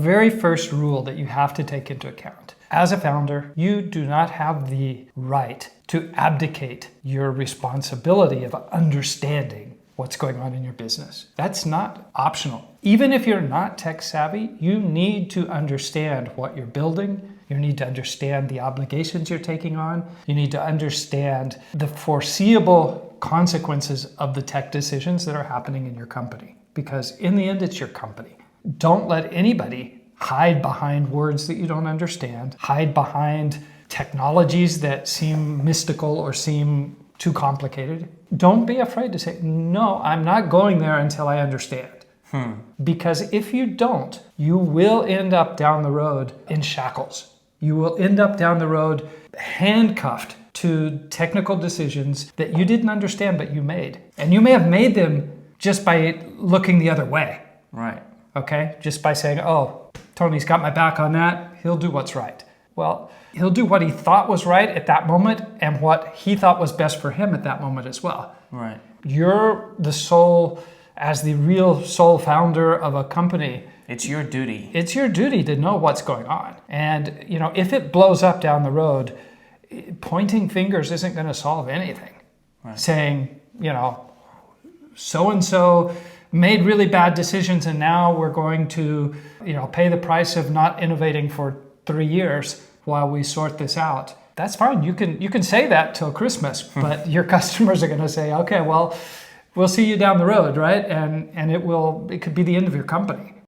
very first rule that you have to take into account. As a founder, you do not have the right to abdicate your responsibility of understanding what's going on in your business. That's not optional. Even if you're not tech savvy, you need to understand what you're building. You need to understand the obligations you're taking on. You need to understand the foreseeable consequences of the tech decisions that are happening in your company. Because in the end, it's your company. Don't let anybody hide behind words that you don't understand, hide behind technologies that seem mystical or seem too complicated. Don't be afraid to say, no, I'm not going there until I understand. Because if you don't, you will end up down the road in shackles. You will end up down the road handcuffed to technical decisions that you didn't understand, but you made. And you may have made them just by looking the other way. Right. Okay? Just by saying, oh, Tony's got my back on that. He'll do what's right. Well, he'll do what he thought was right at that moment and what he thought was best for him at that moment as well. Right. You're the sole, as the real sole founder of a company. It's your duty. It's your duty to know what's going on. And, if it blows up down the road, pointing fingers isn't going to solve anything. Right. Saying, so-and-so made really bad decisions and now we're going to, pay the price of not innovating for 3 years while we sort this out. That's fine. You can say that till Christmas, but your customers are going to say, okay, well, we'll see you down the road, right? And it could be the end of your company.